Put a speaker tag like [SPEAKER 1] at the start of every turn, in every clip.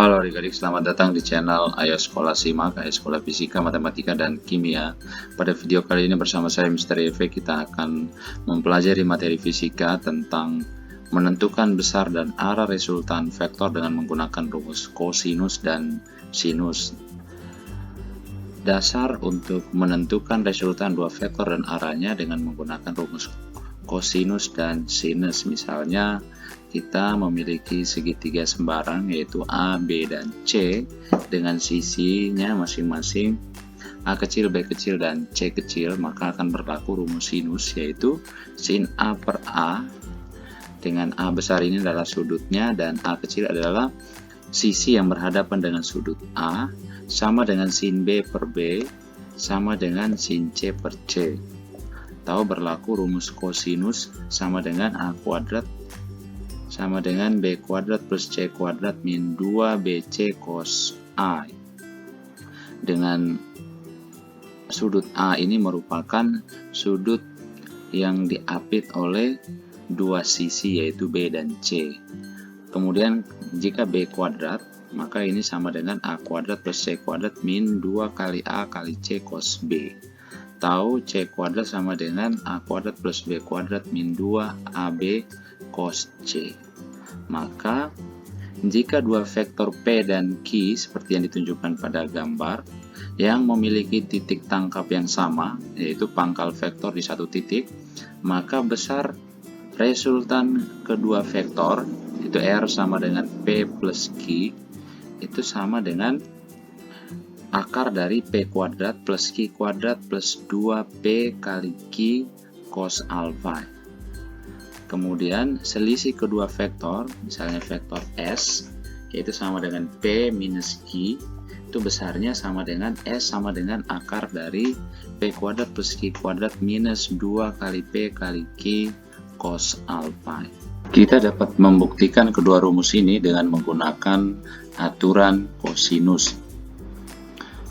[SPEAKER 1] Halo adik-adik, selamat datang di channel Ayo Sekolah Simak, Ayo Sekolah Fisika, Matematika, dan Kimia. Pada video kali ini bersama saya Mr. Eve, kita akan mempelajari materi fisika tentang menentukan besar dan arah resultan vektor dengan menggunakan rumus kosinus dan sinus. Dasar untuk menentukan resultan dua vektor dan arahnya dengan menggunakan rumus kosinus dan sinus. Misalnya, kita memiliki segitiga sembarang yaitu A, B, dan C dengan sisinya masing-masing A kecil, B kecil, dan C kecil, maka akan berlaku rumus sinus, yaitu sin A per A dengan A besar ini adalah sudutnya dan A kecil adalah sisi yang berhadapan dengan sudut A, sama dengan sin B per B sama dengan sin C per C. Tahu berlaku rumus kosinus sama dengan A kuadrat sama dengan B kuadrat plus C kuadrat min 2BC cos A. Dengan sudut A ini merupakan sudut yang diapit oleh dua sisi yaitu B dan C. Kemudian jika B kuadrat, maka ini sama dengan A kuadrat plus C kuadrat min 2 kali A kali C cos B. Tahu C kuadrat sama dengan A kuadrat plus B kuadrat min 2 AB cos C. Maka jika dua vektor P dan Q seperti yang ditunjukkan pada gambar yang memiliki titik tangkap yang sama, yaitu pangkal vektor di satu titik, maka besar resultan kedua vektor itu R sama dengan P plus Q itu sama dengan akar dari P kuadrat plus Q kuadrat plus 2P kali Q cos alpha. Kemudian selisih kedua vektor, misalnya vektor S, yaitu sama dengan P minus Q, itu besarnya sama dengan S sama dengan akar dari P kuadrat plus Q kuadrat minus 2 kali P kali Q cos alpha. Kita dapat membuktikan kedua rumus ini dengan menggunakan aturan kosinus.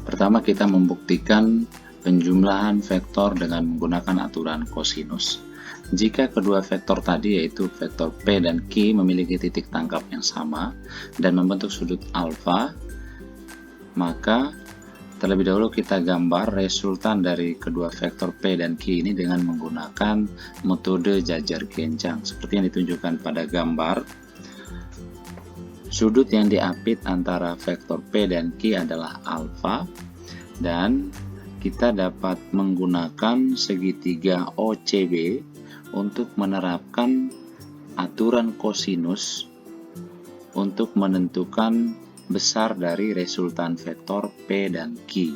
[SPEAKER 1] Pertama, kita membuktikan penjumlahan vektor dengan menggunakan aturan kosinus. Jika kedua vektor tadi yaitu vektor P dan Q memiliki titik tangkap yang sama dan membentuk sudut alfa, maka terlebih dahulu kita gambar resultan dari kedua vektor P dan Q ini dengan menggunakan metode jajar gencang. Seperti yang ditunjukkan pada gambar, sudut yang diapit antara vektor P dan Q adalah alfa, dan kita dapat menggunakan segitiga OCB untuk menerapkan aturan kosinus untuk menentukan besar dari resultan vektor P dan Q,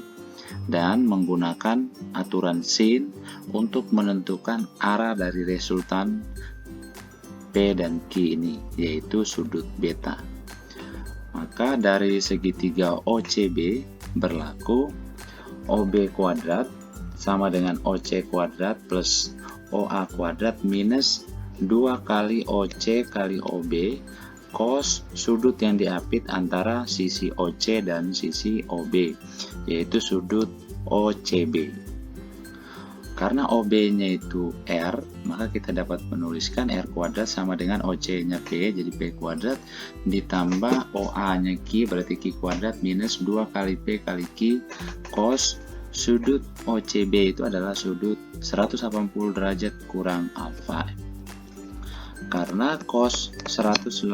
[SPEAKER 1] dan menggunakan aturan sin untuk menentukan arah dari resultan P dan Q ini, yaitu sudut beta. Maka dari segitiga OCB berlaku OB kuadrat sama dengan OC kuadrat plus OA kuadrat minus 2 kali OC kali OB cos sudut yang diapit antara sisi OC dan sisi OB, yaitu sudut OCB. Karena OB-nya itu R, maka kita dapat menuliskan R kuadrat sama dengan OC-nya P, jadi P kuadrat ditambah OA-nya Q, berarti Q kuadrat minus 2 kali P kali Q cos sudut OCB itu adalah sudut 180 derajat kurang alfa. Karena cos 180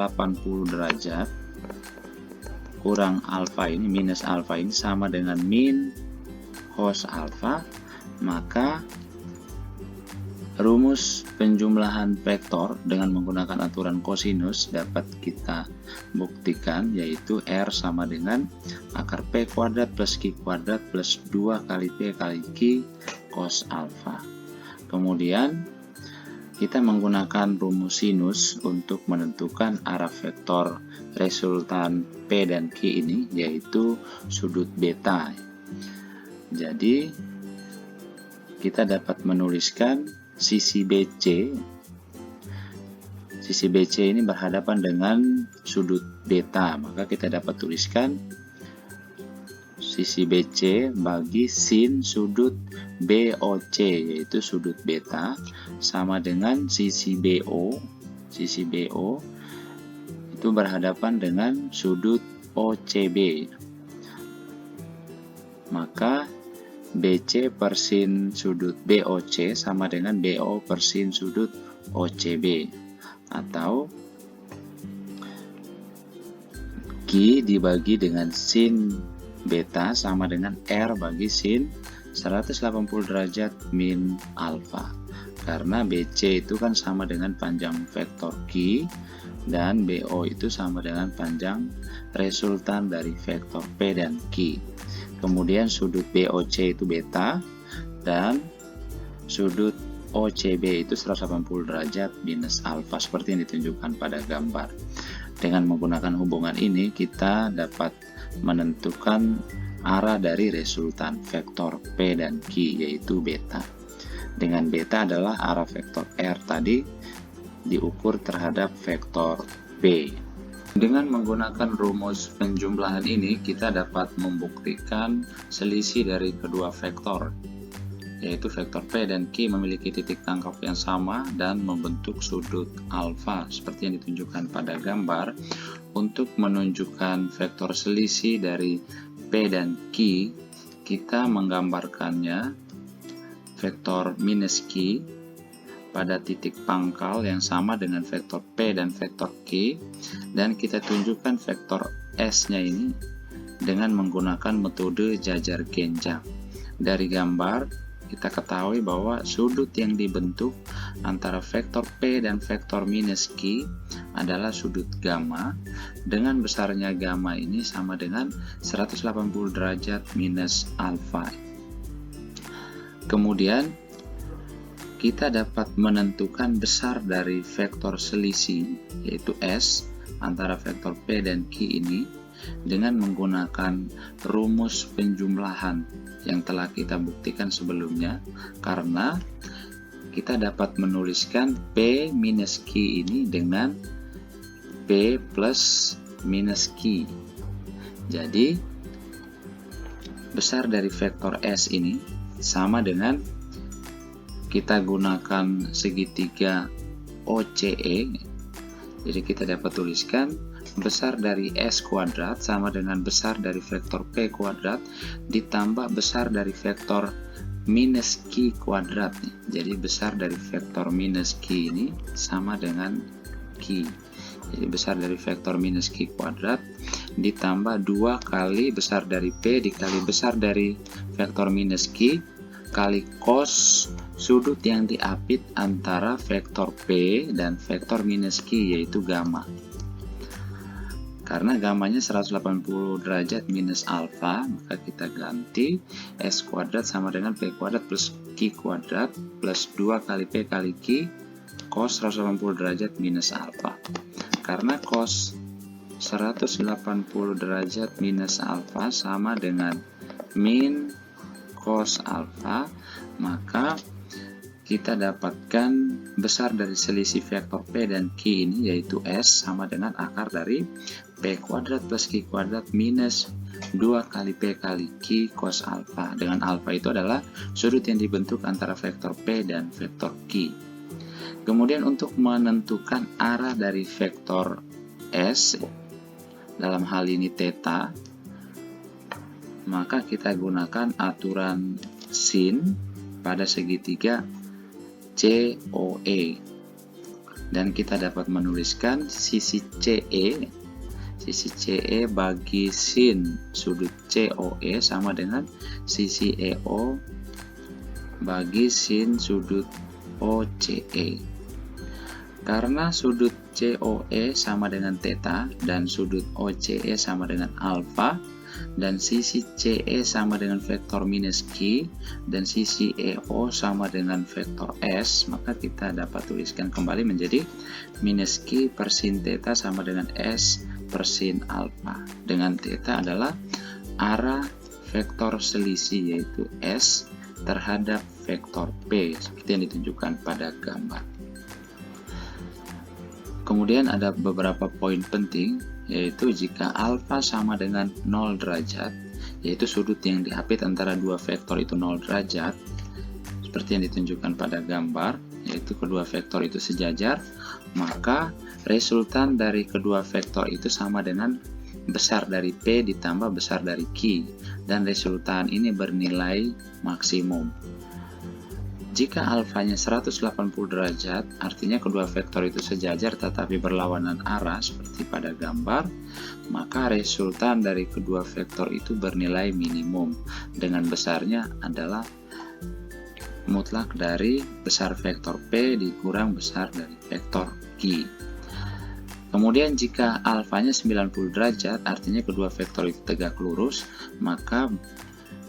[SPEAKER 1] derajat kurang alfa ini minus alfa ini sama dengan min cos alfa, maka rumus penjumlahan vektor dengan menggunakan aturan kosinus dapat kita buktikan, yaitu R sama dengan akar P kuadrat plus Q kuadrat plus 2 kali P kali Q cos alpha. Kemudian kita menggunakan rumus sinus untuk menentukan arah vektor resultan P dan Q ini, yaitu sudut beta. Jadi kita dapat menuliskan sisi BC. Sisi BC ini berhadapan dengan sudut beta, maka kita dapat tuliskan sisi BC bagi sin sudut BOC, yaitu sudut beta, sama dengan sisi BO. Sisi BO itu berhadapan dengan sudut OCB. Maka BC per sin sudut BOC sama dengan BO per sin sudut OCB, atau Q dibagi dengan sin beta sama dengan R bagi sin 180 derajat min alfa. Karena BC itu kan sama dengan panjang vektor Q dan BO itu sama dengan panjang resultan dari vektor P dan Q. Kemudian sudut BOC itu beta dan sudut OCB itu 180 derajat minus alfa seperti yang ditunjukkan pada gambar. Dengan menggunakan hubungan ini kita dapat menentukan arah dari resultan vektor P dan Q yaitu beta. Dengan beta adalah arah vektor R tadi diukur terhadap vektor P. Dengan menggunakan rumus penjumlahan ini, kita dapat membuktikan selisih dari kedua vektor, yaitu vektor P dan Q memiliki titik tangkap yang sama dan membentuk sudut alfa, seperti yang ditunjukkan pada gambar. Untuk menunjukkan vektor selisih dari P dan Q, kita menggambarkannya vektor minus Q pada titik pangkal yang sama dengan vektor P dan vektor Q, dan kita tunjukkan vektor S-nya ini dengan menggunakan metode jajar genjang. Dari gambar kita ketahui bahwa sudut yang dibentuk antara vektor P dan vektor minus Q adalah sudut gamma, dengan besarnya gamma ini sama dengan 180 derajat minus alfa. Kemudian kita dapat menentukan besar dari vektor selisih yaitu S antara vektor P dan Q ini dengan menggunakan rumus penjumlahan yang telah kita buktikan sebelumnya, karena kita dapat menuliskan P minus Q ini dengan P plus minus Q. Jadi besar dari vektor S ini sama dengan kita gunakan segitiga OCE. Jadi kita dapat tuliskan besar dari S kuadrat sama dengan besar dari vektor P kuadrat ditambah besar dari vektor minus Q kuadrat. Jadi besar dari vektor minus Q ini sama dengan Q. Jadi besar dari vektor minus Q kuadrat ditambah 2 kali besar dari P dikali besar dari vektor minus Q kali cos sudut yang diapit antara vektor P dan vektor minus Q yaitu gamma. Karena gammanya 180 derajat minus alfa, maka kita ganti S kuadrat sama dengan P kuadrat plus Q kuadrat plus 2 kali P kali Q cos 180 derajat minus alfa. Karena cos 180 derajat minus alfa sama dengan min cos alfa, maka kita dapatkan besar dari selisih vektor P dan Q ini yaitu S sama dengan akar dari P kuadrat plus Q kuadrat minus 2 kali P kali Q cos alfa, dengan alfa itu adalah sudut yang dibentuk antara vektor P dan vektor Q. Kemudian untuk menentukan arah dari vektor S, dalam hal ini theta, maka kita gunakan aturan sin pada segitiga COE, dan kita dapat menuliskan sisi CE bagi sin sudut COE sama dengan sisi EO bagi sin sudut OCE. Karena sudut COE sama dengan theta dan sudut OCE sama dengan alfa, dan sisi CE sama dengan vektor minus Q dan sisi EO sama dengan vektor S, maka kita dapat tuliskan kembali menjadi minus Q per sin theta sama dengan S per sin alfa, dengan theta adalah arah vektor selisih yaitu S terhadap vektor P seperti yang ditunjukkan pada gambar. Kemudian ada beberapa poin penting, yaitu jika alfa sama dengan 0 derajat, yaitu sudut yang diapit antara dua vektor itu 0 derajat, seperti yang ditunjukkan pada gambar, yaitu kedua vektor itu sejajar, maka resultan dari kedua vektor itu sama dengan besar dari P ditambah besar dari Q, dan resultan ini bernilai maksimum. Jika alfanya 180 derajat, artinya kedua vektor itu sejajar tetapi berlawanan arah seperti pada gambar, maka resultan dari kedua vektor itu bernilai minimum, dengan besarnya adalah mutlak dari besar vektor P dikurang besar dari vektor Q. Kemudian jika alfanya 90 derajat, artinya kedua vektor itu tegak lurus, maka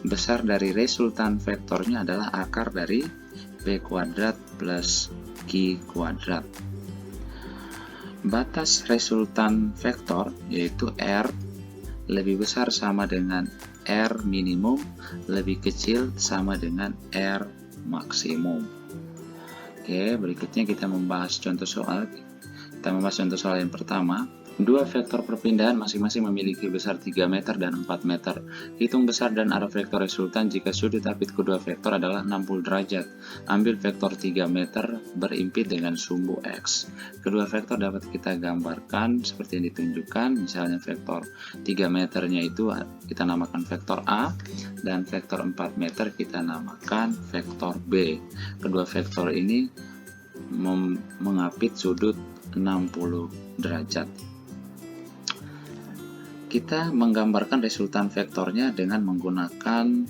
[SPEAKER 1] besar dari resultan vektornya adalah akar dari P kuadrat plus Q kuadrat. Batas resultan vektor yaitu R lebih besar sama dengan R minimum, lebih kecil sama dengan R maksimum. Oke, berikutnya kita membahas contoh soal. Kita membahas contoh soal yang pertama. Dua vektor perpindahan masing-masing memiliki besar 3 meter dan 4 meter. Hitung besar dan arah vektor resultan jika sudut apit kedua vektor adalah 60 derajat. Ambil vektor 3 meter berimpit dengan sumbu X. Kedua vektor dapat kita gambarkan seperti yang ditunjukkan. Misalnya vektor 3 meternya itu kita namakan vektor A, dan vektor 4 meter kita namakan vektor B. Kedua vektor ini mengapit sudut 60 derajat. Kita menggambarkan resultan vektornya dengan menggunakan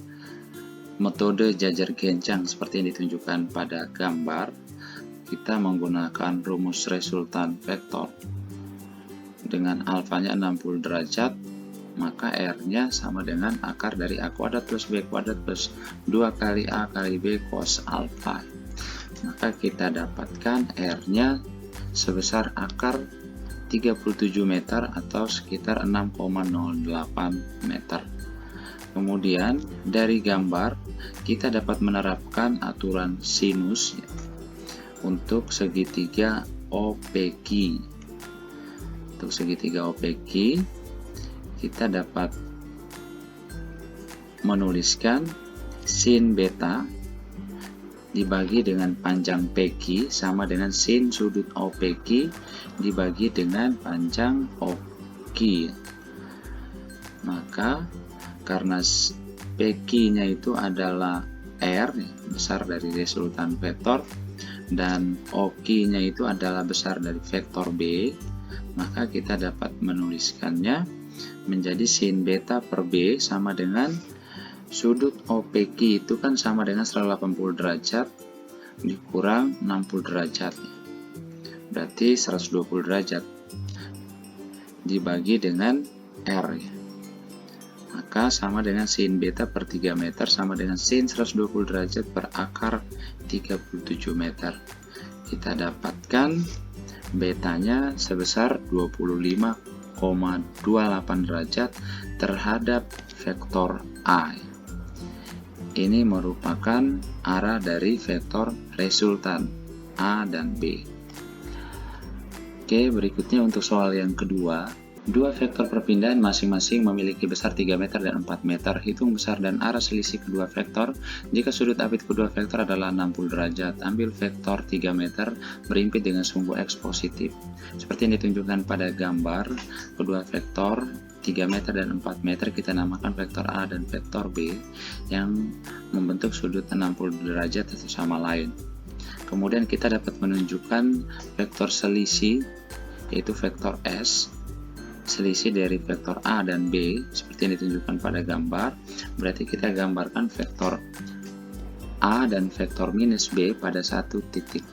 [SPEAKER 1] metode jajar gencang seperti yang ditunjukkan pada gambar. Kita menggunakan rumus resultan vektor dengan alfanya 60 derajat, maka R-nya sama dengan akar dari A kuadrat plus B kuadrat plus 2 kali A kali B cos alfa. Maka kita dapatkan R-nya sebesar akar 37 meter atau sekitar 6,08 meter. Kemudian dari gambar kita dapat menerapkan aturan sinus untuk segitiga OPQ. Untuk segitiga OPQ kita dapat menuliskan sin beta dibagi dengan panjang PQ sama dengan sin sudut OPQ dibagi dengan panjang OQ. Maka karena PQ-nya itu adalah R, besar dari resultan vektor, dan OQ-nya itu adalah besar dari vektor B, maka kita dapat menuliskannya menjadi sin beta per B sama dengan sudut OPQ itu kan sama dengan 180 derajat dikurang 60 derajat. Berarti 120 derajat dibagi dengan R. Maka sama dengan sin beta per 3 meter sama dengan sin 120 derajat per akar 37 meter. Kita dapatkan betanya sebesar 25,28 derajat terhadap vektor A. Ini merupakan arah dari vektor resultan A dan B. Oke, berikutnya untuk soal yang kedua. Dua vektor perpindahan masing-masing memiliki besar 3 meter dan 4 meter. Hitung besar dan arah selisih kedua vektor jika sudut apit kedua vektor adalah 60 derajat. Ambil vektor 3 meter berimpit dengan sumbu X positif. Seperti yang ditunjukkan pada gambar, kedua vektor 3 meter dan 4 meter kita namakan vektor A dan vektor B yang membentuk sudut 60 derajat atau sama lain. Kemudian kita dapat menunjukkan vektor selisih yaitu vektor S, selisih dari vektor A dan B seperti yang ditunjukkan pada gambar. Berarti kita gambarkan vektor A dan vektor minus B pada satu titik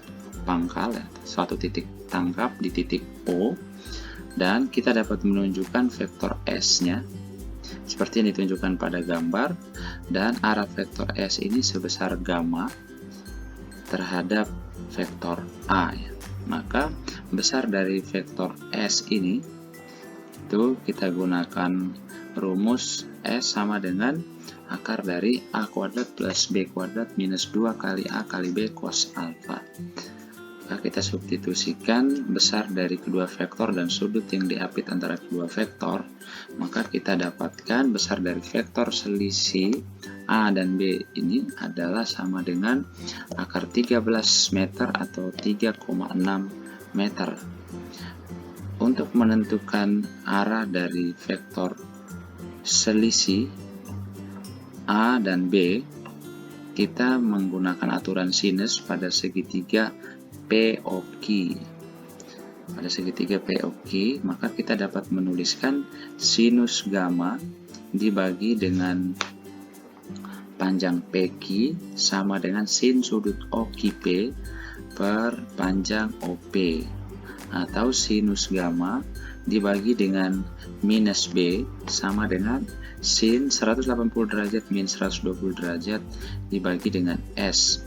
[SPEAKER 1] pangkal, suatu titik tangkap di titik O. Dan kita dapat menunjukkan vektor S-nya seperti yang ditunjukkan pada gambar, dan arah vektor S ini sebesar gamma terhadap vektor A. Maka besar dari vektor S ini itu kita gunakan rumus S sama dengan akar dari A kuadrat plus B kuadrat minus 2 kali A kali B cos alfa. Maka kita substitusikan besar dari kedua vektor dan sudut yang diapit antara kedua vektor, maka kita dapatkan besar dari vektor selisih A dan B ini adalah sama dengan akar 13 meter atau 3,6 meter. Untuk menentukan arah dari vektor selisih A dan B, kita menggunakan aturan sinus pada segitiga POQ. Pada segitiga POQ, maka kita dapat menuliskan sinus gamma dibagi dengan panjang PQ sama dengan sin sudut OQP per panjang OP, atau sinus gamma dibagi dengan minus B sama dengan sin 180 derajat min 120 derajat dibagi dengan S,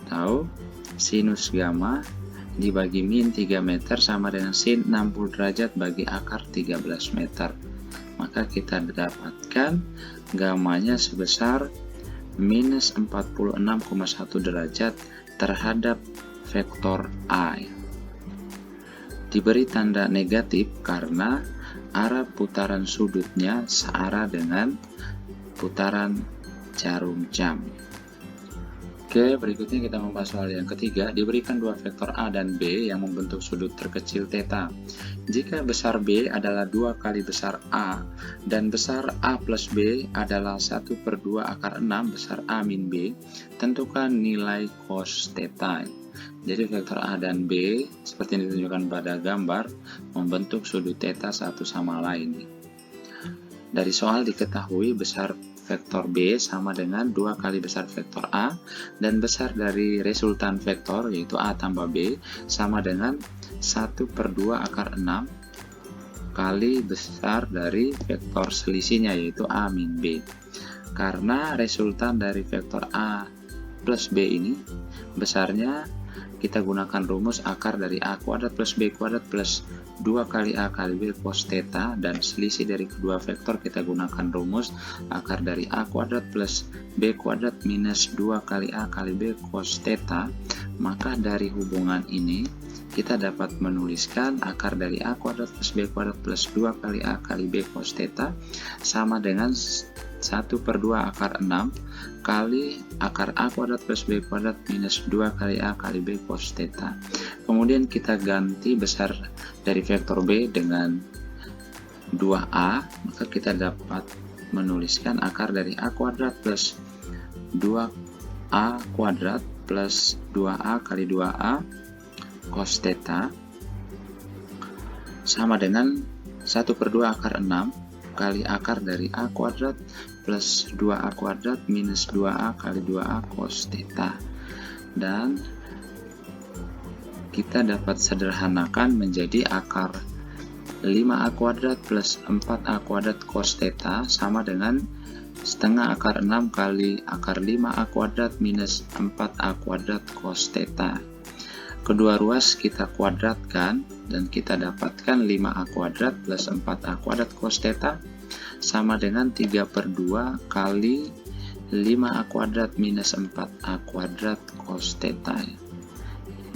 [SPEAKER 1] atau sinus gamma dibagi min 3 meter sama dengan sin 60 derajat bagi akar 13 meter. Maka kita dapatkan gammanya sebesar minus 46,1 derajat terhadap vektor A. Diberi tanda negatif karena arah putaran sudutnya searah dengan putaran jarum jam. Oke, berikutnya kita membahas soal yang ketiga. Diberikan dua vektor A dan B yang membentuk sudut terkecil θ. Jika besar B adalah 2 kali besar A dan besar A plus B adalah 1/2 akar 6 besar A min B, tentukan nilai cos θ. Jadi vektor A dan B seperti yang ditunjukkan pada gambar membentuk sudut θ satu sama lain. Dari soal diketahui besar vektor B sama dengan 2 kali besar vektor A dan besar dari resultan vektor yaitu A tambah B sama dengan 1/2 akar 6 kali besar dari vektor selisihnya yaitu A min B. Karena resultan dari vektor A plus B ini besarnya, kita gunakan rumus akar dari A kuadrat plus B kuadrat plus 2 kali A kali B cos θ, dan selisih dari kedua vektor kita gunakan rumus akar dari A kuadrat plus B kuadrat minus 2 kali A kali B cos θ. Maka dari hubungan ini kita dapat menuliskan akar dari A kuadrat plus B kuadrat plus 2 kali A kali B cos θ sama dengan 1/2 akar 6 kali akar A kuadrat plus B kuadrat minus 2 kali A kali B cos θ. Kemudian kita ganti besar dari vektor B dengan 2A, maka kita dapat menuliskan akar dari A kuadrat plus 2A kuadrat plus 2A kali 2A cos θ sama dengan 1/2 akar 6 kali akar dari A kuadrat plus 2A kuadrat minus 2A kali 2A cos θ. Dan kita dapat sederhanakan menjadi akar 5A kuadrat plus 4A kuadrat cos θ sama dengan setengah akar 6 kali akar 5A kuadrat minus 4A kuadrat cos θ. Kedua ruas kita kuadratkan dan kita dapatkan 5A kuadrat plus 4A kuadrat cos θ sama dengan 3/2 kali 5A kuadrat minus 4A kuadrat cos θ.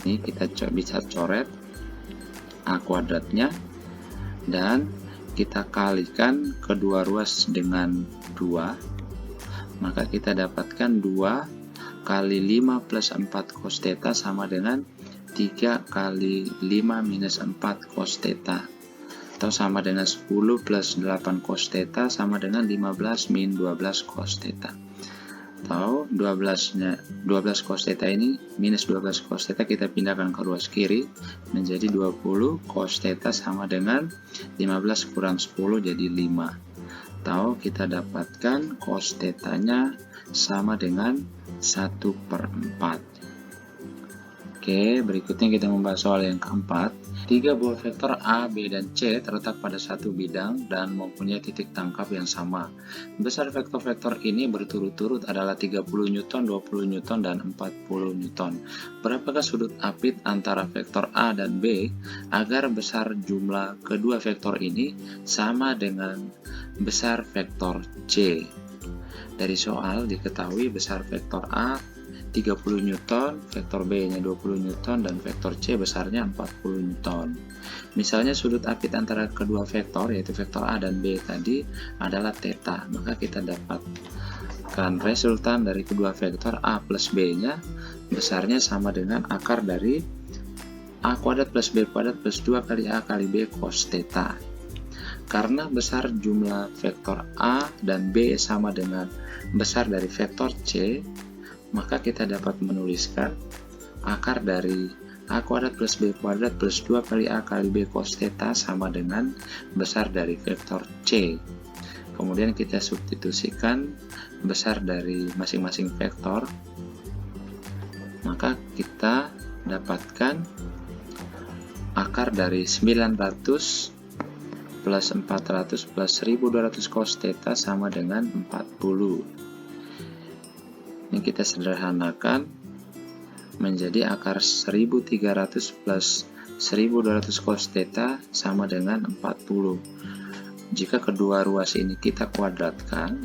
[SPEAKER 1] Ini kita bisa coret A kuadratnya dan kita kalikan kedua ruas dengan 2, maka kita dapatkan 2 kali 5 plus 4 cos θ sama dengan 3 kali 5 minus 4 cos θ, atau sama dengan 10 plus 8 cos θ sama dengan 15 min 12 cos θ, atau 12 cos θ ini minus 12 cos θ kita pindahkan ke ruas kiri menjadi 20 cos θ sama dengan 15 kurang 10 jadi 5, atau kita dapatkan cos θ nya sama dengan 1/4. Oke, berikutnya kita membahas soal yang keempat. 3 buah vektor A, B, dan C terletak pada satu bidang dan mempunyai titik tangkap yang sama. Besar vektor-vektor ini berturut-turut adalah 30 Newton, 20 Newton, dan 40 Newton. Berapakah sudut apit antara vektor A dan B agar besar jumlah kedua vektor ini sama dengan besar vektor C? Dari soal diketahui besar vektor A 30 Newton, vektor B-nya 20 Newton, dan vektor C besarnya 40 Newton. Misalnya sudut apit antara kedua vektor, yaitu vektor A dan B tadi, adalah θ. Maka kita dapatkan resultan dari kedua vektor A plus B-nya besarnya sama dengan akar dari A kuadrat plus B kuadrat plus 2 kali A kali B cos theta. Karena besar jumlah vektor A dan B sama dengan besar dari vektor C, maka kita dapat menuliskan akar dari A kuadrat plus B kuadrat plus 2 kali A kali B cos theta sama dengan besar dari vektor C. Kemudian kita substitusikan besar dari masing-masing vektor, maka kita dapatkan akar dari 900 plus 400 plus 1200 cos theta sama dengan 40. Ini kita sederhanakan menjadi akar 1300 plus 1200 cos theta sama dengan 40. Jika kedua ruas ini kita kuadratkan,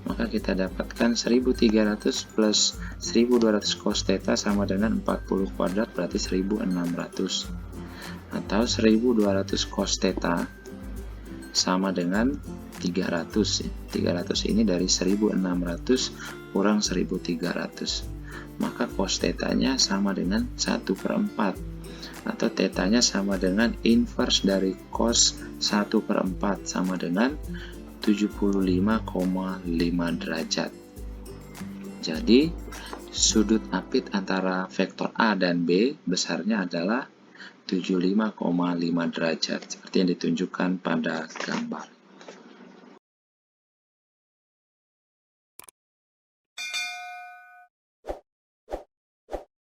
[SPEAKER 1] maka kita dapatkan 1300 plus 1200 cos theta sama dengan 40 kuadrat berarti 1600. Atau 1200 cos theta sama dengan 300. 300 ini dari 1600 kurang 1300. Maka cos theta-nya sama dengan 1/4. Atau theta-nya sama dengan inverse dari cos 1/4 sama dengan 75,5 derajat. Jadi sudut apit antara vektor A dan B besarnya adalah 75,5 derajat seperti yang ditunjukkan pada gambar.